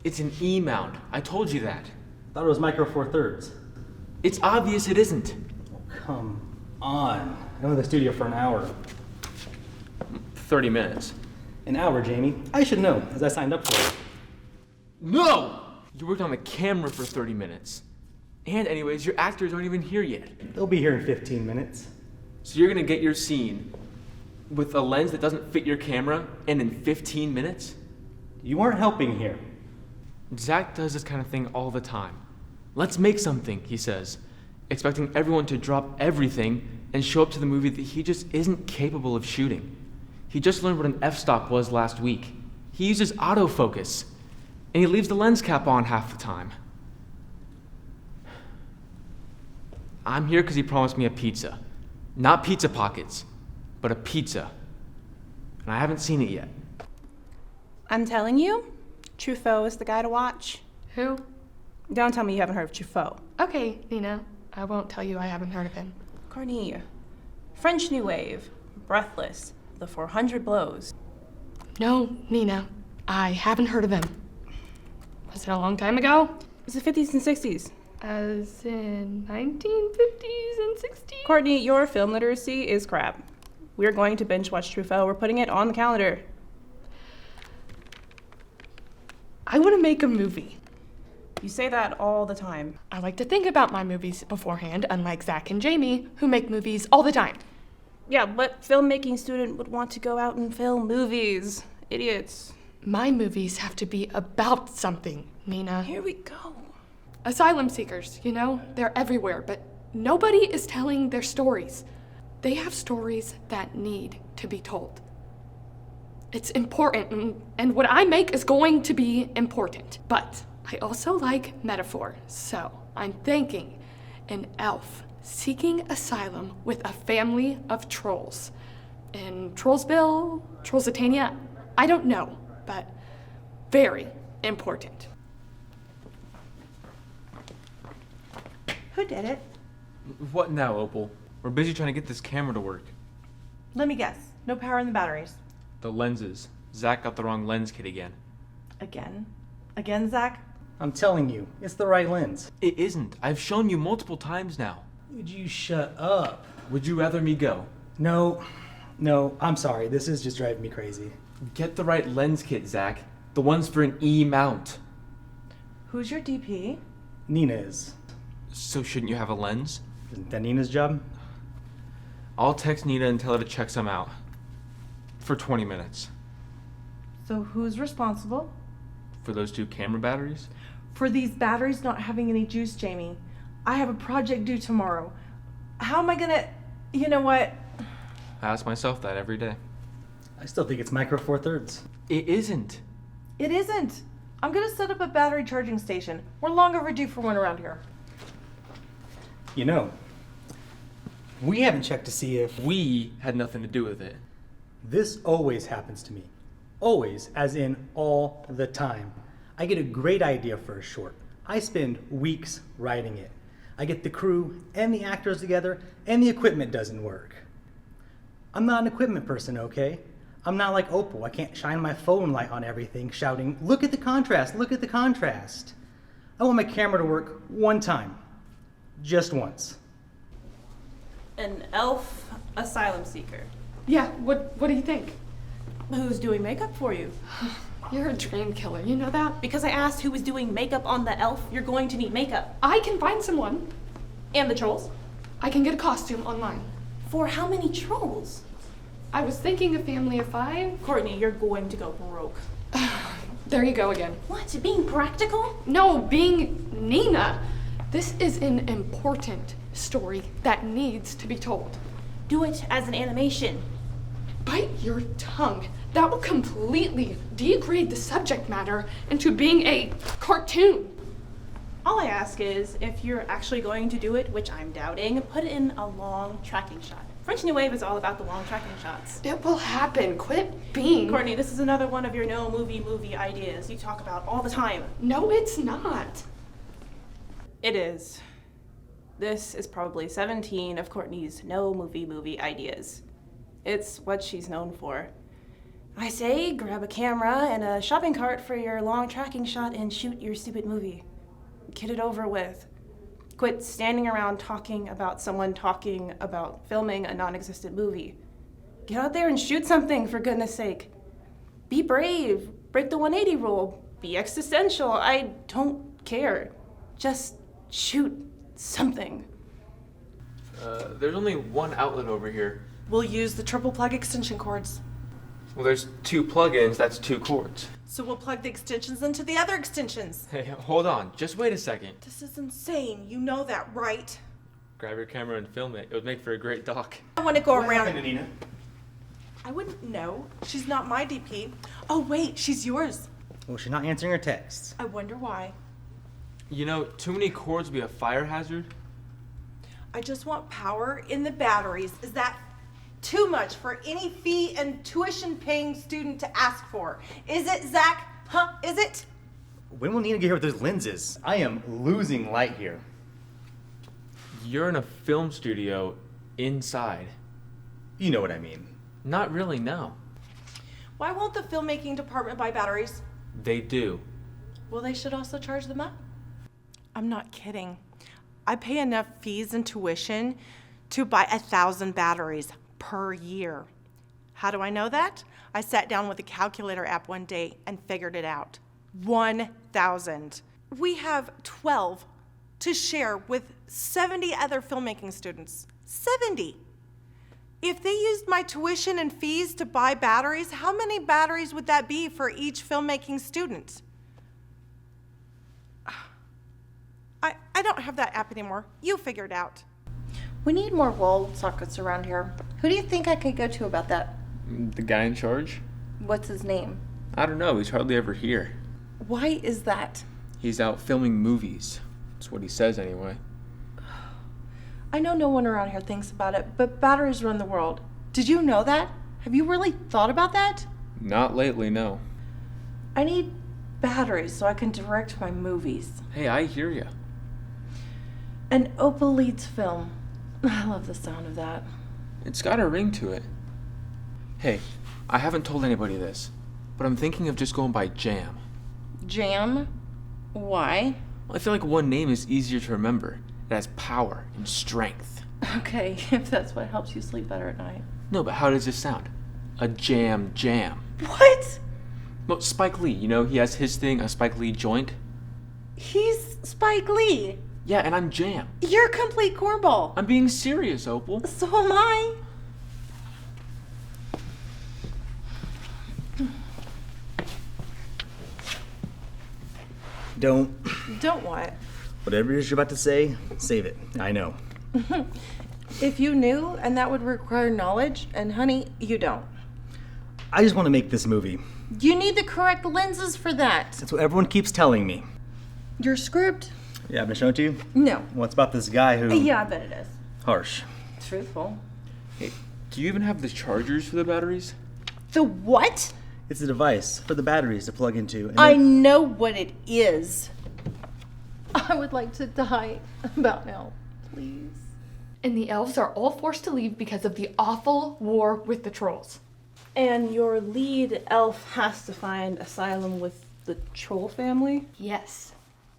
It's an E mount. I told you that. Thought it was micro four thirds. It's obvious it isn't. Oh, come on. I'm in the studio for an hour. 30 minutes. An hour, Jamie. I should know, as I signed up for it. No! You worked on the camera for 30 minutes. And anyways, your actors aren't even here yet. They'll be here in 15 minutes. So you're gonna get your scene with a lens that doesn't fit your camera and in 15 minutes? You aren't helping here. Zach does this kind of thing all the time. Let's make something, he says, expecting everyone to drop everything and show up to the movie that he just isn't capable of shooting. He just learned what an f-stop was last week. He uses autofocus, and he leaves the lens cap on half the time. I'm here because he promised me a pizza. Not pizza pockets, but a pizza. And I haven't seen it yet. I'm telling you, Truffaut is the guy to watch. Who? Don't tell me you haven't heard of Truffaut. Okay, Nina. I won't tell you I haven't heard of him. Courtney, French New Wave, Breathless, The 400 Blows. No, Nina. I haven't heard of him. Was it a long time ago? It's the 50s and 60s. As in 1950s and 60s? Courtney, your film literacy is crap. We're going to binge watch Truffaut. We're putting it on the calendar. I want to make a movie. You say that all the time. I like to think about my movies beforehand, unlike Zach and Jamie, who make movies all the time. Yeah, what filmmaking student would want to go out and film movies? Idiots. My movies have to be about something, Nina. Here we go. Asylum seekers, you know, they're everywhere, but nobody is telling their stories. They have stories that need to be told. It's important, and what I make is going to be important. But I also like metaphor, so I'm thinking an elf seeking asylum with a family of trolls. In Trollsville, Trollsitania, I don't know, but very important. Who did it? What now, Opal? We're busy trying to get this camera to work. Let me guess. No power in the batteries. The lenses. Zach got the wrong lens kit again. Again? Again, Zach? I'm telling you, it's the right lens. It isn't. I've shown you multiple times now. Would you shut up? Would you rather me go? No, I'm sorry. This is just driving me crazy. Get the right lens kit, Zach. The ones for an E mount. Who's your DP? Nina is. So shouldn't you have a lens? Isn't that Nina's job? I'll text Nina and tell her to check some out. For 20 minutes. So who's responsible? For those 2 camera batteries? For these batteries not having any juice, Jamie. I have a project due tomorrow. How am I gonna... You know what? I ask myself that every day. I still think it's micro four thirds. It isn't. It isn't. I'm gonna set up a battery charging station. We're long overdue for one around here. You know, we haven't checked to see if... We had nothing to do with it. This always happens to me. Always, as in all the time. I get a great idea for a short. I spend weeks writing it. I get the crew and the actors together, and the equipment doesn't work. I'm not an equipment person, okay? I'm not like Opal. I can't shine my phone light on everything, shouting, "Look at the contrast, look at the contrast." I want my camera to work one time. Just once. An elf asylum seeker. Yeah, what do you think? Who's doing makeup for you? You're a dream killer, you know that? Because I asked who was doing makeup on the elf, you're going to need makeup. I can find someone. And the trolls? I can get a costume online. For how many trolls? I was thinking a family of 5. Courtney, you're going to go broke. There you go again. What? Being practical? No, being Nina. This is an important story that needs to be told. Do it as an animation. Bite your tongue. That will completely degrade the subject matter into being a cartoon. All I ask is, if you're actually going to do it, which I'm doubting, put in a long tracking shot. French New Wave is all about the long tracking shots. It will happen. Quit being... Courtney, this is another one of your no movie ideas you talk about all the time. No, it's not. It is. This is probably 17 of Courtney's no movie ideas. It's what she's known for. I say grab a camera and a shopping cart for your long tracking shot and shoot your stupid movie. Get it over with. Quit standing around talking about someone talking about filming a non-existent movie. Get out there and shoot something, for goodness sake. Be brave. Break the 180 rule. Be existential. I don't care. Just shoot something. There's only one outlet over here. We'll use the triple plug extension cords. Well, there's 2 plug-ins, that's 2 cords. So we'll plug the extensions into the other extensions. Hey, hold on, just wait a second. This is insane. You know that, right? Grab your camera and film it. It would make for a great doc. I want to go What around. happened, Nina? I wouldn't know. She's not my DP. Oh, wait, she's yours. Well, she's not answering her texts. I wonder why. You know, too many cords would be a fire hazard. I just want power in the batteries. Is that too much for any fee and tuition paying student to ask for? Is it, Zach? Huh? Is it? When will Nina get here with those lenses? I am losing light here. You're in a film studio inside. You know what I mean. Not really, no. Why won't the filmmaking department buy batteries? They do. Well, they should also charge them up. I'm not kidding. I pay enough fees and tuition to buy 1,000 batteries per year. How do I know that? I sat down with a calculator app one day and figured it out. 1,000. We have 12 to share with 70 other filmmaking students. 70. If they used my tuition and fees to buy batteries, how many batteries would that be for each filmmaking student? I don't have that app anymore. You figure it out. We need more wall sockets around here. Who do you think I could go to about that? The guy in charge? What's his name? I don't know, he's hardly ever here. Why is that? He's out filming movies. That's what he says anyway. I know no one around here thinks about it, but batteries run the world. Did you know that? Have you really thought about that? Not lately, no. I need batteries so I can direct my movies. Hey, I hear ya. An Opal leads film. I love the sound of that. It's got a ring to it. Hey, I haven't told anybody this, but I'm thinking of just going by Jam. Jam? Why? Well, I feel like one name is easier to remember. It has power and strength. Okay, if that's what helps you sleep better at night. No, but how does this sound? A jam. What? Well, Spike Lee, you know, he has his thing, a Spike Lee joint. He's Spike Lee. Yeah, and I'm Jam. You're a complete cornball. I'm being serious, Opal. So am I. Don't. Don't what? Whatever it is you're about to say, save it. I know. If you knew, and that would require knowledge, and honey, you don't. I just want to make this movie. You need the correct lenses for that. That's what everyone keeps telling me. Your script? Yeah, I've been shown it to you? No. Well, it's about this guy who... Yeah, I bet it is. Harsh. Truthful. Hey, do you even have the chargers for the batteries? The what? It's a device for the batteries to plug into. And I then- know what it is. I would like to die about now, please. And the elves are all forced to leave because of the awful war with the trolls. And your lead elf has to find asylum with the troll family? Yes.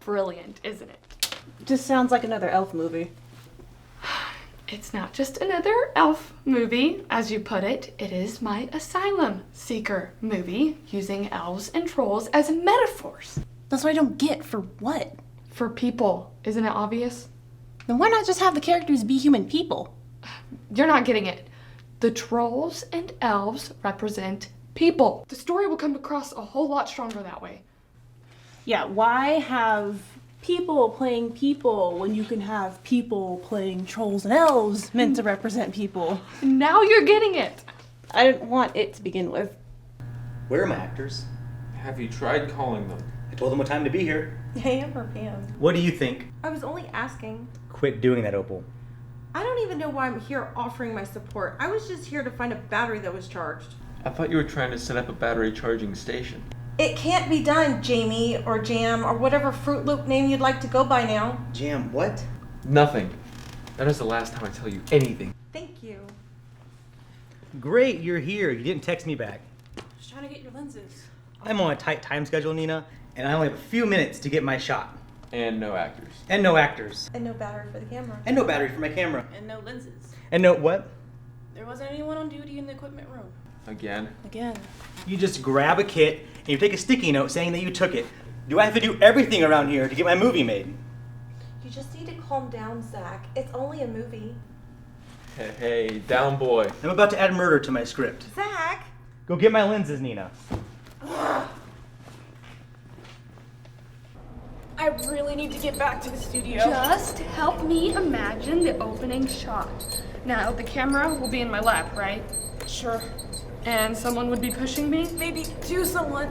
Brilliant, isn't it? Just sounds like another elf movie. It's not just another elf movie, as you put it. It is my asylum seeker movie, using elves and trolls as metaphors. That's what I don't get. For what? For people, isn't it obvious? Then why not just have the characters be human people? You're not getting it. The trolls and elves represent people. The story will come across a whole lot stronger that way. Yeah, why have people playing people when you can have people playing trolls and elves meant to represent people? Now you're getting it. I didn't want it to begin with. Where are my actors? Have you tried calling them? I told them what time to be here. Ham or Pam? What do you think? I was only asking. Quit doing that, Opal. I don't even know why I'm here offering my support. I was just here to find a battery that was charged. I thought you were trying to set up a battery charging station. It can't be done, Jamie or Jam or whatever Fruit Loop name you'd like to go by now. Jam, what? Nothing. That is the last time I tell you anything. Thank you. Great, you're here. You didn't text me back. was trying to get your lenses. I'm on a tight time schedule, Nina, and I only have a few minutes to get my shot. And no actors. And no actors. And no battery for the camera. And no battery for my camera. And no lenses. And no what? There wasn't anyone on duty in the equipment room. Again. Again. You just grab a kit and you take a sticky note saying that you took it. Do I have to do everything around here to get my movie made? You just need to calm down, Zach. It's only a movie. Hey, down boy. I'm about to add murder to my script. Zach! Go get my lenses, Nina. I really need to get back to the studio. Just help me imagine the opening shot. Now, the camera will be in my lap, right? Sure. And someone would be pushing me? Maybe do someone.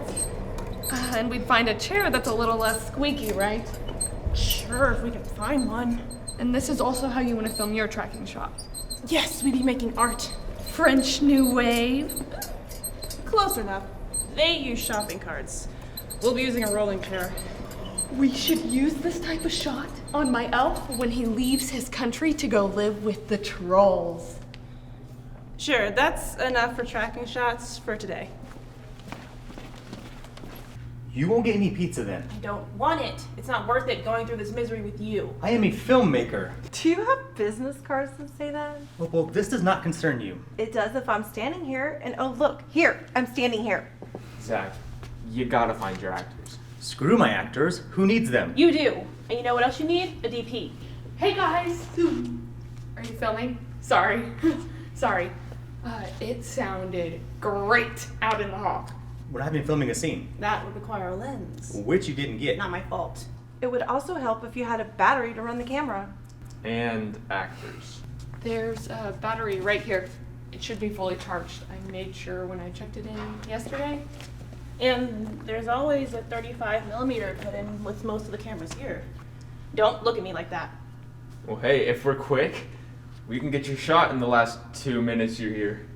And we'd find a chair that's a little less squeaky, right? Sure, if we can find one. And this is also how you want to film your tracking shot. Yes, we'd be making art. French New Wave. Close enough. They use shopping carts. We'll be using a rolling chair. We should use this type of shot on my elf when he leaves his country to go live with the trolls. Sure, that's enough for tracking shots for today. You won't get any pizza then. I don't want it. It's not worth it going through this misery with you. I am a filmmaker. Do you have business cards that say that? Well, this does not concern you. It does if I'm standing here and oh look, here, I'm standing here. Zach, you gotta find your actors. Screw my actors. Who needs them? You do. And you know what else you need? A DP. Hey guys! Are you filming? Sorry. Sorry. It sounded great out in the hall. Well, I've been filming a scene, That would require a lens. which you didn't get. Not my fault. It would also help if you had a battery to run the camera. And actors. There's a battery right here. It should be fully charged. I made sure when I checked it in yesterday. And there's always a 35mm put in with most of the cameras here. Don't look at me like that. Well, hey, if we're quick, we can get your shot in the last 2 minutes you're here.